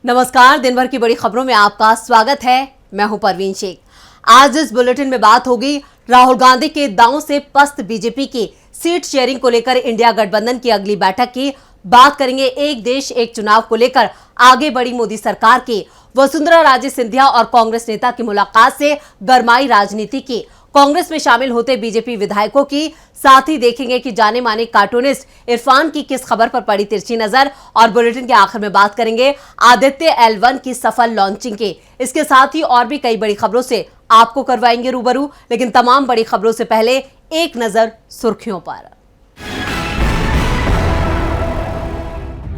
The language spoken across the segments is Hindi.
नमस्कार, दिन भर की बड़ी खबरों में आपका स्वागत है। मैं हूं परवीन शेख। आज इस बुलेटिन में बात होगी राहुल गांधी के दांव से पस्त बीजेपी की सीट शेयरिंग को लेकर इंडिया गठबंधन की अगली बैठक की। बात करेंगे एक देश एक चुनाव को लेकर आगे बढ़ी मोदी सरकार की, वसुंधरा राजे सिंधिया और कांग्रेस नेता की मुलाकात से गरमाई राजनीति की, कांग्रेस में शामिल होते बीजेपी विधायकों की, साथ ही देखेंगे कि जाने माने कार्टूनिस्ट इरफान की किस खबर पर पड़ी तिरछी नजर, और बुलेटिन के आखिर में बात करेंगे आदित्य L1 की सफल लॉन्चिंग की। इसके साथ ही और भी कई बड़ी खबरों से आपको करवाएंगे रूबरू, लेकिन तमाम बड़ी खबरों से पहले एक नजर सुर्खियों पर।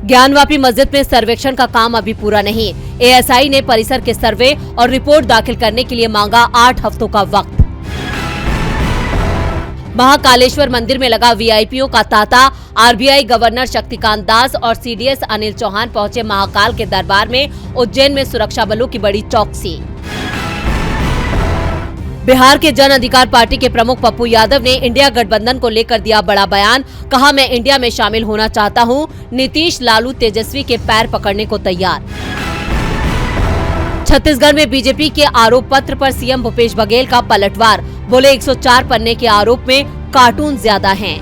ज्ञानवापी मस्जिद में सर्वेक्षण का काम अभी पूरा नहीं। ASI ने परिसर के सर्वे और रिपोर्ट दाखिल करने के लिए मांगा 8 हफ्तों का वक्त। महाकालेश्वर मंदिर में लगा वीआईपीओ का तांता। RBI गवर्नर शक्तिकांत दास और CDS अनिल चौहान पहुंचे महाकाल के दरबार में। उज्जैन में सुरक्षा बलों की बड़ी चौकसी। बिहार के जन अधिकार पार्टी के प्रमुख पप्पू यादव ने इंडिया गठबंधन को लेकर दिया बड़ा बयान। कहा, मैं इंडिया में शामिल होना चाहता हूं। नीतीश, लालू, तेजस्वी के पैर पकड़ने को तैयार। छत्तीसगढ़ में बीजेपी के आरोप पत्र पर सीएम भूपेश बघेल का पलटवार। बोले 104 पन्ने के आरोप में कार्टून ज्यादा हैं।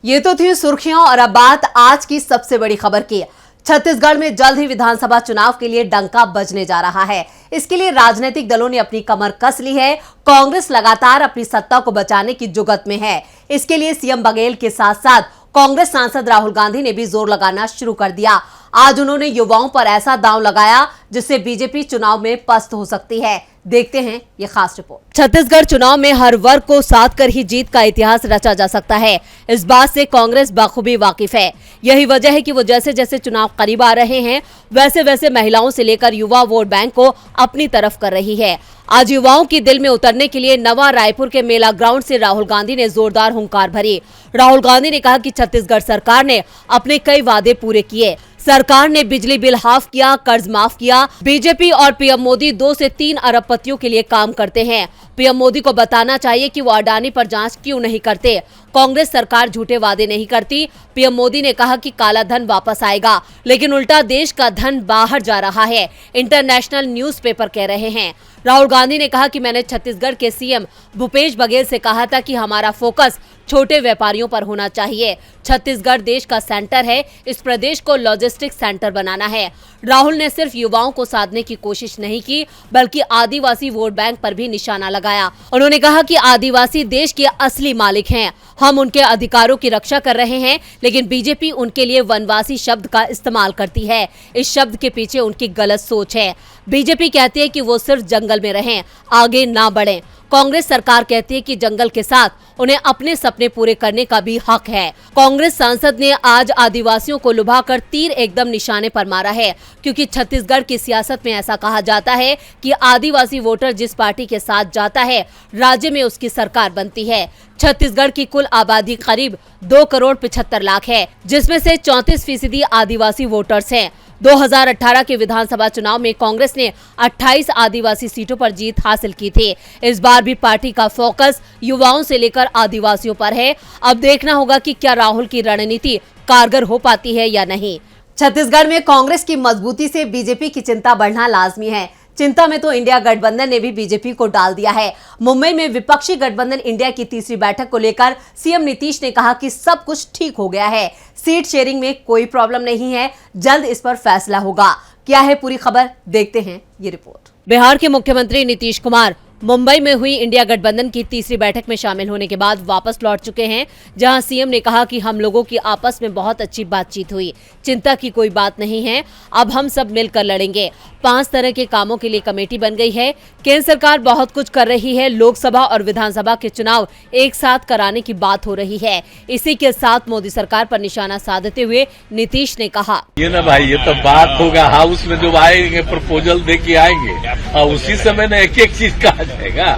ये तो थी सुर्खियां और अब बात आज की सबसे बड़ी खबर की। छत्तीसगढ़ में जल्द ही विधानसभा चुनाव के लिए डंका बजने जा रहा है। इसके लिए राजनीतिक दलों ने अपनी कमर कस ली है। कांग्रेस लगातार अपनी सत्ता को बचाने की जुगत में है। इसके लिए सीएम बघेल के साथ साथ कांग्रेस सांसद राहुल गांधी ने भी जोर लगाना शुरू कर दिया। आज उन्होंने युवाओं पर ऐसा दांव लगाया जिससे बीजेपी चुनाव में पस्त हो सकती है। देखते हैं ये खास रिपोर्ट। छत्तीसगढ़ चुनाव में हर वर्ग को साथ कर ही जीत का इतिहास रचा जा सकता है। इस बात से कांग्रेस बखूबी वाकिफ है। यही वजह है कि वो जैसे जैसे चुनाव करीब आ रहे हैं वैसे वैसे महिलाओं से लेकर युवा वोट बैंक को अपनी तरफ कर रही है। आज युवाओं की दिल में उतरने के लिए नवा रायपुर के मेला ग्राउंड से राहुल गांधी ने जोरदार हुंकार भरी। राहुल गांधी ने कहा कि छत्तीसगढ़ सरकार ने अपने कई वादे पूरे किए। सरकार ने बिजली बिल हाफ किया, कर्ज माफ किया। बीजेपी और पीएम मोदी 2 से 3 अरबपतियों के लिए काम करते हैं। पीएम मोदी को बताना चाहिए कि वो अडानी पर जांच क्यों नहीं करते। कांग्रेस सरकार झूठे वादे नहीं करती। पीएम मोदी ने कहा कि काला धन वापस आएगा, लेकिन उल्टा देश का धन बाहर जा रहा है, इंटरनेशनल न्यूज़पेपर कह रहे हैं। राहुल गांधी ने कहा कि मैंने छत्तीसगढ़ के सीएम भूपेश बघेल से कहा था कि हमारा फोकस छोटे व्यापारियों पर होना चाहिए। छत्तीसगढ़ देश का सेंटर है, इस प्रदेश को लॉजिस्टिक सेंटर बनाना है। राहुल ने सिर्फ युवाओं को साधने की कोशिश नहीं की, बल्कि आदिवासी वोट बैंक पर भी निशाना लगाया। उन्होंने कहा कि आदिवासी देश के असली मालिक हैं। हम उनके अधिकारों की रक्षा कर रहे हैं, लेकिन बीजेपी उनके लिए वनवासी शब्द का इस्तेमाल करती है। इस शब्द के पीछे उनकी गलत सोच है। बीजेपी कहती है कि वो सिर्फ जंगल में रहें, आगे ना बढ़ें। कांग्रेस सरकार कहती है कि जंगल के साथ उन्हें अपने सपने पूरे करने का भी हक है। कांग्रेस सांसद ने आज आदिवासियों को लुभाकर तीर एकदम निशाने पर मारा है, क्योंकि छत्तीसगढ़ की सियासत में ऐसा कहा जाता है कि आदिवासी वोटर जिस पार्टी के साथ जाता है, राज्य में उसकी सरकार बनती है। छत्तीसगढ़ की कुल आबादी करीब 2,75,00,000 है, जिसमें से 34% आदिवासी वोटर्स हैं। 2018 के विधानसभा चुनाव में कांग्रेस ने 28 आदिवासी सीटों पर जीत हासिल की थी। इस बार भी पार्टी का फोकस युवाओं से लेकर आदिवासियों पर है। अब देखना होगा कि क्या राहुल की रणनीति कारगर हो पाती है या नहीं। छत्तीसगढ़ में कांग्रेस की मजबूती से बीजेपी की चिंता बढ़ना लाजमी है। चिंता में तो इंडिया गठबंधन ने भी बीजेपी को डाल दिया है। मुंबई में विपक्षी गठबंधन इंडिया की तीसरी बैठक को लेकर सीएम नीतीश ने कहा कि सब कुछ ठीक हो गया है, सीट शेयरिंग में कोई प्रॉब्लम नहीं है, जल्द इस पर फैसला होगा। क्या है पूरी खबर, देखते हैं ये रिपोर्ट। बिहार के मुख्यमंत्री नीतीश कुमार मुंबई में हुई इंडिया गठबंधन की तीसरी बैठक में शामिल होने के बाद वापस लौट चुके हैं, जहां सीएम ने कहा कि हम लोगों की आपस में बहुत अच्छी बातचीत हुई, चिंता की कोई बात नहीं है, अब हम सब मिलकर लड़ेंगे। 5 तरह के कामों के लिए कमेटी बन गई है। केंद्र सरकार बहुत कुछ कर रही है। लोकसभा और विधानसभा के चुनाव एक साथ कराने की बात हो रही है। इसी के साथ मोदी सरकार पर निशाना साधते हुए नीतीश ने कहा, ये ना भाई, ये तो बात होगा हाउस में जो आएंगे प्रपोजल दे के आएंगे और उसी समय ना एक एक चीज कहा जाएगा।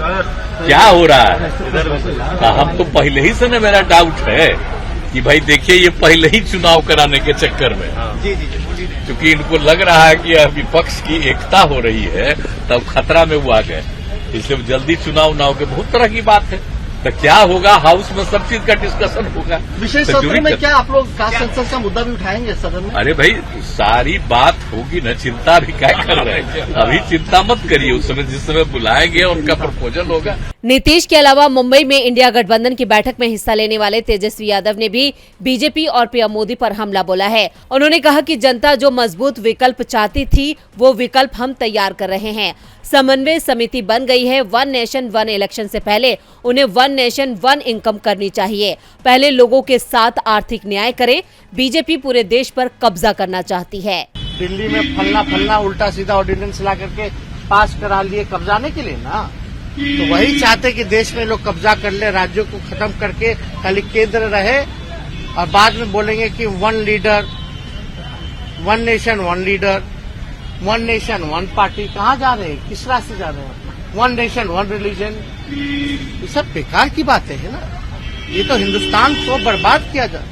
क्या हो रहा है? हम तो पहले ही से ना मेरा डाउट है कि भाई देखिए, ये पहले ही चुनाव कराने के चक्कर में, क्योंकि इनको लग रहा है कि विपक्ष की एकता हो रही है, तब खतरा में वो आ गए, इसलिए जल्दी चुनाव ना हो के बहुत तरह की बात है। तो क्या होगा, हाउस में सब चीज का डिस्कशन होगा। विशेष तो सत्र में क्या आप लोग कास्ट सेंसस का मुद्दा भी उठाएंगे सदन में? अरे भाई सारी बात होगी ना, चिंता भी क्या कर रहे हैं, अभी चिंता मत करिए, उस समय जिस समय बुलाएंगे उनका प्रपोजल होगा। नीतीश के अलावा मुंबई में इंडिया गठबंधन की बैठक में हिस्सा लेने वाले तेजस्वी यादव ने भी बीजेपी और पीएम मोदी पर हमला बोला है। उन्होंने कहा कि जनता जो मजबूत विकल्प चाहती थी वो विकल्प हम तैयार कर रहे हैं। समन्वय समिति बन गई है। वन नेशन वन इलेक्शन से पहले उन्हें वन नेशन वन इनकम करनी चाहिए। पहले लोगों के साथ आर्थिक न्याय करें। बीजेपी पूरे देश पर कब्जा करना चाहती है। दिल्ली में फलना उल्टा सीधा ऑर्डिनेंस ला करके पास करा लिए कब्जाने के लिए ना, तो वही चाहते कि देश में लोग कब्जा कर ले, राज्यों को खत्म करके खाली केंद्र रहे और बाद में बोलेंगे कि one leader, one nation one leader, one nation one party. कहाँ जा रहे हैं, किस रास्ते जा रहे हैं? वन नेशन वन रिलीजन, ये सब बेकार की बातें है ना। ये तो हिंदुस्तान को बर्बाद किया जा,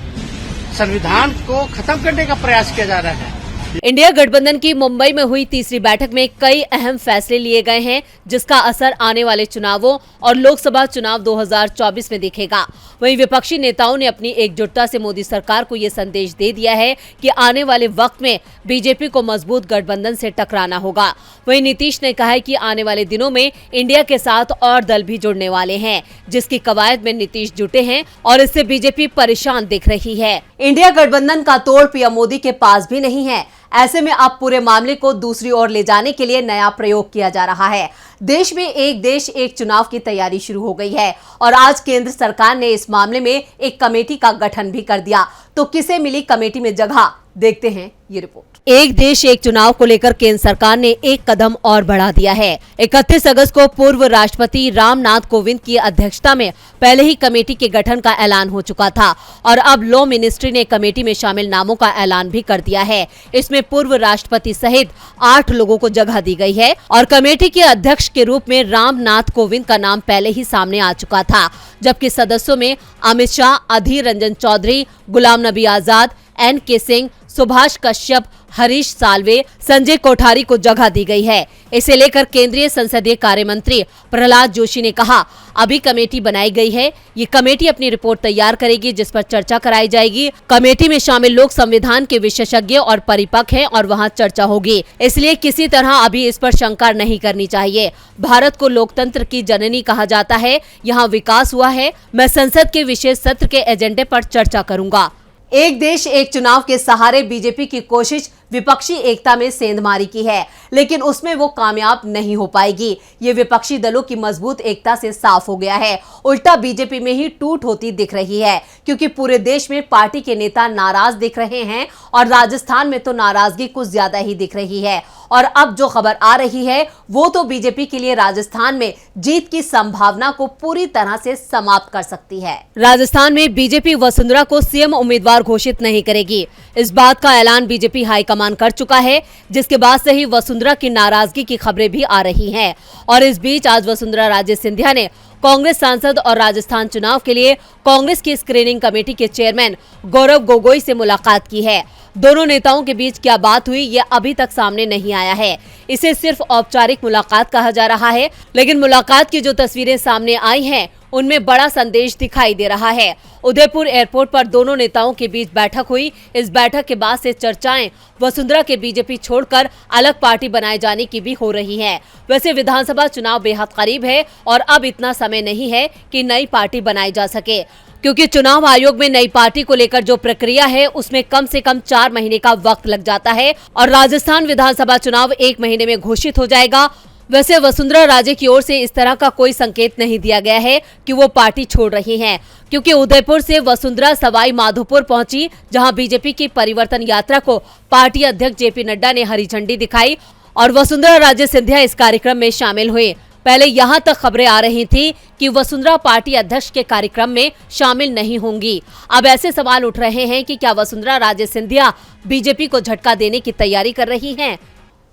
संविधान को खत्म करने का प्रयास किया जा रहा है। इंडिया गठबंधन की मुंबई में हुई तीसरी बैठक में कई अहम फैसले लिए गए हैं, जिसका असर आने वाले चुनावों और लोकसभा चुनाव 2024 में दिखेगा। वहीं विपक्षी नेताओं ने अपनी एकजुटता से मोदी सरकार को ये संदेश दे दिया है कि आने वाले वक्त में बीजेपी को मजबूत गठबंधन से टकराना होगा। वहीं नीतीश ने कहा है कि आने वाले दिनों में इंडिया के साथ और दल भी जुड़ने वाले हैं, जिसकी कवायद में नीतीश जुटे हैं और इससे बीजेपी परेशान दिख रही है। इंडिया गठबंधन का तोड़ पीएम मोदी के पास भी नहीं है। ऐसे में अब पूरे मामले को दूसरी ओर ले जाने के लिए नया प्रयोग किया जा रहा है। देश में एक देश एक चुनाव की तैयारी शुरू हो गई है और आज केंद्र सरकार ने इस मामले में एक कमेटी का गठन भी कर दिया। तो किसे मिली कमेटी में जगह, देखते हैं ये रिपोर्ट। एक देश एक चुनाव को लेकर केंद्र सरकार ने एक कदम और बढ़ा दिया है। 31 अगस्त को पूर्व राष्ट्रपति रामनाथ कोविंद की अध्यक्षता में पहले ही कमेटी के गठन का ऐलान हो चुका था और अब लॉ मिनिस्ट्री ने कमेटी में शामिल नामों का ऐलान भी कर दिया है। इसमें पूर्व राष्ट्रपति सहित 8 लोगों को जगह दी गई है और कमेटी के अध्यक्ष के रूप में रामनाथ कोविंद का नाम पहले ही सामने आ चुका था, जबकि सदस्यों में अमित शाह, अधीर रंजन चौधरी, गुलाम नबी आजाद, NK सिंह, सुभाष कश्यप, हरीश साल्वे, संजय कोठारी को जगह दी गई है। इसे लेकर केंद्रीय संसदीय कार्य मंत्री प्रहलाद जोशी ने कहा, अभी कमेटी बनाई गई है। ये कमेटी अपनी रिपोर्ट तैयार करेगी, जिस पर चर्चा कराई जाएगी। कमेटी में शामिल लोग संविधान के विशेषज्ञ और परिपक्व हैं और वहां चर्चा होगी, इसलिए किसी तरह अभी इस पर शंका नहीं करनी चाहिए। भारत को लोकतंत्र की जननी कहा जाता है, यहाँ विकास हुआ है। मैं संसद के विशेष सत्र के एजेंडे पर चर्चा करूंगा। एक देश एक चुनाव के सहारे बीजेपी की कोशिश विपक्षी एकता में सेंधमारी की है, लेकिन उसमें वो कामयाब नहीं हो पाएगी। ये विपक्षी दलों की मजबूत एकता से साफ हो गया है। उल्टा बीजेपी में ही टूट होती दिख रही है, क्योंकि पूरे देश में पार्टी के नेता नाराज दिख रहे हैं और राजस्थान में तो नाराजगी कुछ ज्यादा ही दिख रही है। और अब जो खबर आ रही है वो तो बीजेपी के लिए राजस्थान में जीत की संभावना को पूरी तरह से समाप्त कर सकती है। राजस्थान में बीजेपी वसुंधरा को सीएम उम्मीदवार घोषित नहीं करेगी। इस बात का ऐलान बीजेपी हाईकमान कर चुका है, जिसके बाद से ही वसुंधरा की नाराजगी की खबरें भी आ रही हैं। और इस बीच आज वसुंधरा राजे सिंधिया ने कांग्रेस सांसद और राजस्थान चुनाव के लिए कांग्रेस की स्क्रीनिंग कमेटी के चेयरमैन गौरव गोगोई से मुलाकात की है। दोनों नेताओं के बीच क्या बात हुई ये अभी तक सामने नहीं आया है। इसे सिर्फ औपचारिक मुलाकात कहा जा रहा है, लेकिन मुलाकात की जो तस्वीरें सामने आई हैं उनमें बड़ा संदेश दिखाई दे रहा है। उदयपुर एयरपोर्ट पर दोनों नेताओं के बीच बैठक हुई। इस बैठक के बाद से चर्चाएं वसुंधरा के बीजेपी छोड़कर अलग पार्टी बनाए जाने की भी हो रही है। वैसे विधानसभा चुनाव बेहद करीब है और अब इतना समय नहीं है कि नई पार्टी बनाई जा सके, क्योंकि चुनाव आयोग में नई पार्टी को लेकर जो प्रक्रिया है उसमें कम से कम 4 महीने का वक्त लग जाता है और राजस्थान विधानसभा चुनाव 1 महीने में घोषित हो जाएगा। वैसे वसुंधरा राजे की ओर से इस तरह का कोई संकेत नहीं दिया गया है कि वो पार्टी छोड़ रही हैं, क्योंकि उदयपुर से वसुंधरा सवाई माधोपुर पहुंची, जहां बीजेपी की परिवर्तन यात्रा को पार्टी अध्यक्ष जेपी नड्डा ने हरी झंडी दिखाई और वसुंधरा राजे सिंधिया इस कार्यक्रम में शामिल हुए। पहले यहां तक खबरें आ रही थी कि वसुंधरा पार्टी अध्यक्ष के कार्यक्रम में शामिल नहीं होंगी। अब ऐसे सवाल उठ रहे हैं कि क्या वसुंधरा राजे सिंधिया बीजेपी को झटका देने की तैयारी कर रही हैं?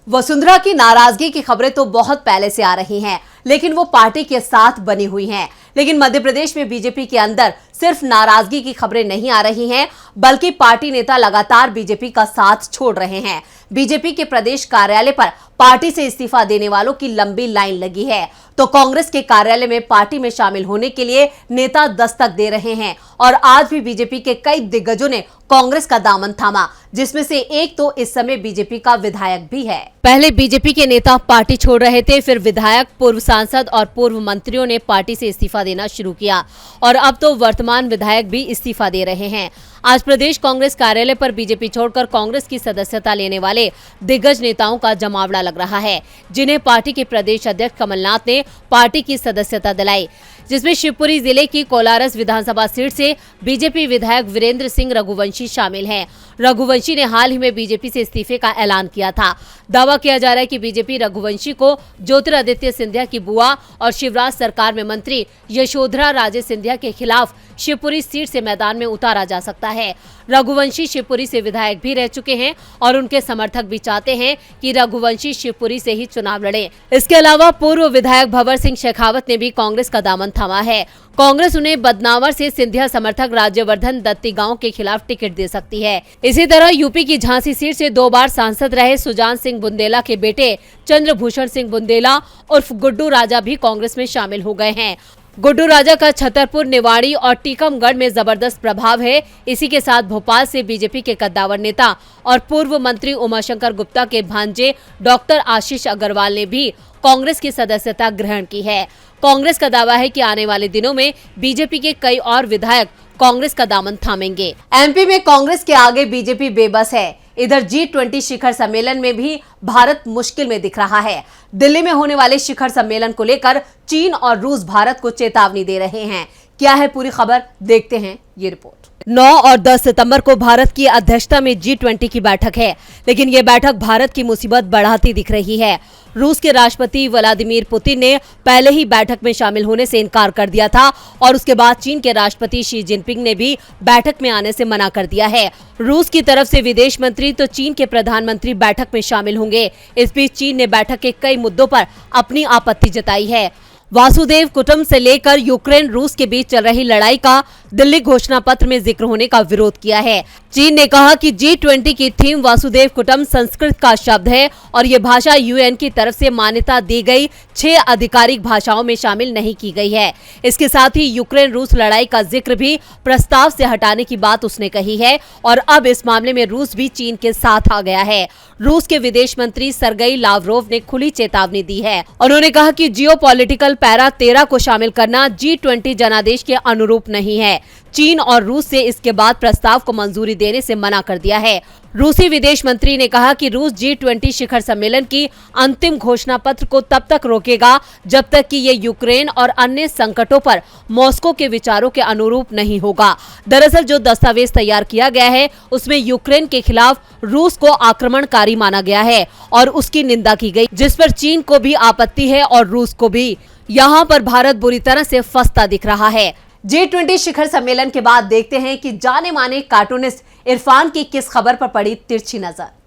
वसुंधरा की नाराजगी की खबरें तो बहुत पहले से आ रही हैं, लेकिन वो पार्टी के साथ बनी हुई हैं। लेकिन मध्य प्रदेश में बीजेपी के अंदर सिर्फ नाराजगी की खबरें नहीं आ रही हैं, बल्कि पार्टी नेता लगातार बीजेपी का साथ छोड़ रहे हैं। बीजेपी के प्रदेश कार्यालय पर पार्टी से इस्तीफा देने वालों की लंबी लाइन लगी है, तो कांग्रेस के कार्यालय में पार्टी में शामिल होने के लिए नेता दस्तक दे रहे हैं। और आज भी बीजेपी के कई दिग्गजों ने कांग्रेस का दामन थामा, जिसमें से एक तो इस समय बीजेपी का विधायक भी है। पहले बीजेपी के नेता पार्टी छोड़ रहे थे, फिर विधायक, पूर्व सांसद और पूर्व मंत्रियों ने पार्टी से इस्तीफा देना शुरू किया और अब तो वर्तमान विधायक भी इस्तीफा दे रहे हैं। आज प्रदेश कांग्रेस कार्यालय पर बीजेपी छोड़कर कांग्रेस की सदस्यता लेने वाले दिग्गज नेताओं का जमावड़ा लग रहा है, जिन्हें पार्टी के प्रदेश अध्यक्ष कमलनाथ ने पार्टी की सदस्यता दिलाई, जिसमें शिवपुरी जिले की कोलारस विधानसभा सीट से बीजेपी विधायक वीरेंद्र सिंह रघुवंशी शामिल हैं। रघुवंशी ने हाल ही में बीजेपी से इस्तीफे का ऐलान किया था। दावा किया जा रहा है कि बीजेपी रघुवंशी को ज्योतिरादित्य सिंधिया की बुआ और शिवराज सरकार में मंत्री यशोधरा राजे सिंधिया के खिलाफ शिवपुरी सीट से मैदान में उतारा जा सकता है। रघुवंशी शिवपुरी से विधायक भी रह चुके हैं और उनके समर्थक भी चाहते हैं कि रघुवंशी शिवपुरी से ही चुनाव लड़े। इसके अलावा पूर्व विधायक भंवर सिंह शेखावत ने भी कांग्रेस का दामन थामा है। कांग्रेस उन्हें बदनावर से सिंधिया समर्थक राज्यवर्धन दत्ती गांव के खिलाफ टिकट दे सकती है। इसी तरह यूपी की झांसी सीट से 2 बार सांसद रहे सुजान सिंह बुंदेला के बेटे चंद्रभूषण सिंह बुंदेला उर्फ गुड्डू राजा भी कांग्रेस में शामिल हो गए हैं। गुड्डू राजा का छतरपुर, निवाड़ी और टीकमगढ़ में जबरदस्त प्रभाव है। इसी के साथ भोपाल से बीजेपी के कद्दावर नेता और पूर्व मंत्री उमाशंकर गुप्ता के भांजे डॉक्टर आशीष अग्रवाल ने भी कांग्रेस की सदस्यता ग्रहण की है। कांग्रेस का दावा है कि आने वाले दिनों में बीजेपी के कई और विधायक कांग्रेस का दामन थामेंगे। एमपी में कांग्रेस के आगे बीजेपी बेबस है। इधर G20 शिखर सम्मेलन में भी भारत मुश्किल में दिख रहा है। दिल्ली में होने वाले शिखर सम्मेलन को लेकर चीन और रूस भारत को चेतावनी दे रहे हैं। क्या है पूरी खबर, देखते हैं ये रिपोर्ट। 9 और 10 सितंबर को भारत की अध्यक्षता में G20 की बैठक है, लेकिन ये बैठक भारत की मुसीबत बढ़ाती दिख रही है। रूस के राष्ट्रपति व्लादिमीर पुतिन ने पहले ही बैठक में शामिल होने से इनकार कर दिया था और उसके बाद चीन के राष्ट्रपति शी जिनपिंग ने भी बैठक में आने से मना कर दिया है। रूस की तरफ से विदेश मंत्री तो चीन के प्रधानमंत्री बैठक में शामिल होंगे। इस बीच चीन ने बैठक के कई मुद्दों पर अपनी आपत्ति जताई है। वासुदेव कुटुंब से लेकर यूक्रेन रूस के बीच चल रही लड़ाई का दिल्ली घोषणा पत्र में जिक्र होने का विरोध किया है। चीन ने कहा कि G20 की थीम वासुदेव कुटुंब संस्कृत का शब्द है और ये भाषा UN की तरफ से मान्यता दी गई 6 आधिकारिक भाषाओं में शामिल नहीं की गई है। इसके साथ ही यूक्रेन रूस लड़ाई का जिक्र भी प्रस्ताव से हटाने की बात उसने कही है और अब इस मामले में रूस भी चीन के साथ आ गया है। रूस के विदेश मंत्री सरगेई लावरोव ने खुली चेतावनी दी है। उन्होंने कहा कि जियोपॉलिटिकल पैरा 13 को शामिल करना G20 जनादेश के अनुरूप नहीं है। चीन और रूस से इसके बाद प्रस्ताव को मंजूरी देने से मना कर दिया है। रूसी विदेश मंत्री ने कहा कि रूस G20 शिखर सम्मेलन की अंतिम घोषणा पत्र को तब तक रोकेगा जब तक कि ये यूक्रेन और अन्य संकटों पर मॉस्को के विचारों के अनुरूप नहीं होगा। दरअसल जो दस्तावेज तैयार किया गया है उसमें यूक्रेन के खिलाफ रूस को आक्रमणकारी माना गया है और उसकी निंदा की गई, जिस पर चीन को भी आपत्ति है और रूस को भी। यहाँ पर भारत बुरी तरह से फंसता दिख रहा है। G20 शिखर सम्मेलन के बाद देखते हैं कि जाने माने कार्टूनिस्ट इरफान की किस खबर पर पड़ी तिरछी नजर।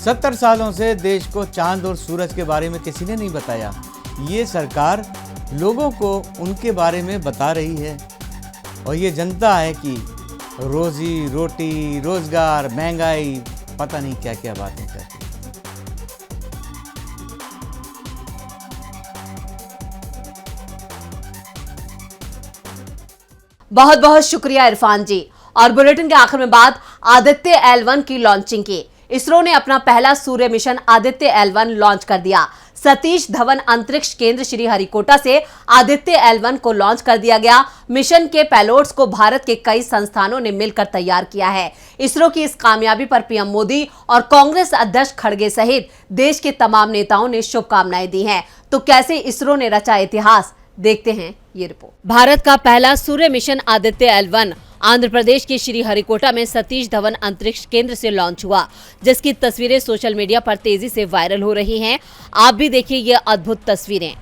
सत्तर सालों से देश को चांद और सूरज के बारे में किसी ने नहीं बताया। ये सरकार लोगों को उनके बारे में बता रही है और ये जनता है कि रोजी रोटी, रोजगार, महंगाई, पता नहीं क्या क्या बातें करती है। बहुत बहुत शुक्रिया इरफान जी। और बुलेटिन के आखिर में बात आदित्य L1 की लॉन्चिंग की। इसरो ने अपना पहला सूर्य मिशन आदित्य L1 लॉन्च कर दिया। सतीश धवन अंतरिक्ष केंद्र श्रीहरिकोटा से आदित्य L1 को लॉन्च कर दिया गया। मिशन के पेलोड्स को भारत के कई संस्थानों ने मिलकर तैयार किया है। इसरो की इस कामयाबी पर पीएम मोदी और कांग्रेस अध्यक्ष खड़गे सहित देश के तमाम नेताओं ने शुभकामनाएं दी हैं। तो कैसे इसरो ने रचा इतिहास, देखते हैं ये रिपोर्ट। भारत का पहला सूर्य मिशन आदित्य L1 आंध्र प्रदेश के श्रीहरिकोटा में सतीश धवन अंतरिक्ष केंद्र से लॉन्च हुआ, जिसकी तस्वीरें सोशल मीडिया पर तेजी से वायरल हो रही हैं। आप भी देखिए ये अद्भुत तस्वीरें।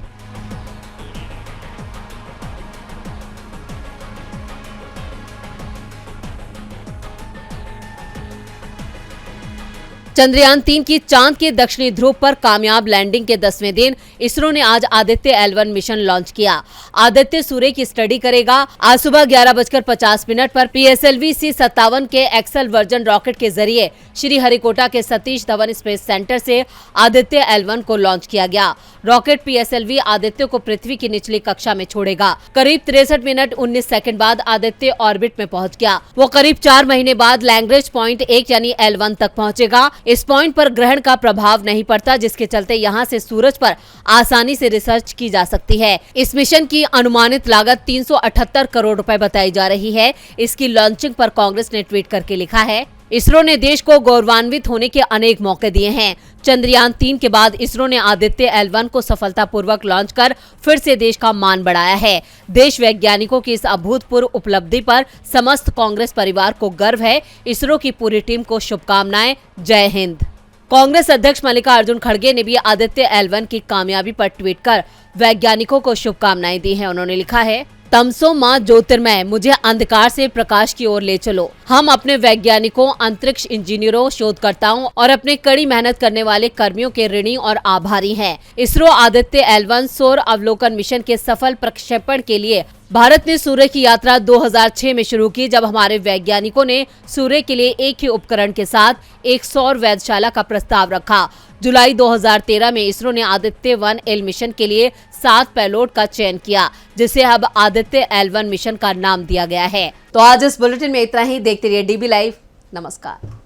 चंद्रयान 3 की चांद के दक्षिणी ध्रुव पर कामयाब लैंडिंग के 10वें दिन इसरो ने आज आदित्य L1 मिशन लॉन्च किया। आदित्य सूर्य की स्टडी करेगा। आज सुबह 11:50 पर PSLV C-57 के एक्सल वर्जन रॉकेट के जरिए श्रीहरिकोटा के सतीश धवन स्पेस सेंटर से आदित्य L1 को लॉन्च किया गया। रॉकेट PSLV आदित्य को पृथ्वी की निचली कक्षा में छोड़ेगा। करीब 63 मिनट 19 सेकंड बाद आदित्य ऑर्बिट में पहुंच गया। वो करीब 4 महीने बाद लैग्रेंज पॉइंट 1 यानी L1 तक पहुंचेगा। इस पॉइंट पर ग्रहण का प्रभाव नहीं पड़ता, जिसके चलते यहां से सूरज पर आसानी से रिसर्च की जा सकती है। इस मिशन की अनुमानित लागत 378 करोड़ रुपए बताई जा रही है। इसकी लॉन्चिंग पर कांग्रेस ने ट्वीट करके लिखा है, इसरो ने देश को गौरवान्वित होने के अनेक मौके दिए हैं। चंद्रयान 3 के बाद इसरो ने आदित्य L1 को सफलतापूर्वक लॉन्च कर फिर से देश का मान बढ़ाया है। देश वैज्ञानिकों की इस अभूतपूर्व उपलब्धि पर समस्त कांग्रेस परिवार को गर्व है। इसरो की पूरी टीम को शुभकामनाएं। जय हिंद। कांग्रेस अध्यक्ष मल्लिकार्जुन खड़गे ने भी आदित्य L1 की कामयाबी पर ट्वीट कर वैज्ञानिकों को शुभकामनाएं दी हैं। उन्होंने लिखा है, तमसो मां ज्योतिर्मय, मुझे अंधकार से प्रकाश की ओर ले चलो। हम अपने वैज्ञानिकों, अंतरिक्ष इंजीनियरों, शोधकर्ताओं और अपने कड़ी मेहनत करने वाले कर्मियों के ऋणी और आभारी हैं। इसरो आदित्य L1 सौर अवलोकन मिशन के सफल प्रक्षेपण के लिए भारत ने सूर्य की यात्रा 2006 में शुरू की, जब हमारे वैज्ञानिकों ने सूर्य के लिए एक ही उपकरण के साथ एक सौर वेधशाला का प्रस्ताव रखा। जुलाई 2013 में इसरो ने आदित्य 1L मिशन के लिए 7 पेलोड का चयन किया, जिसे अब आदित्य L1 मिशन का नाम दिया गया है। तो आज इस बुलेटिन में इतना ही। देखते रहिए DB लाइव। नमस्कार।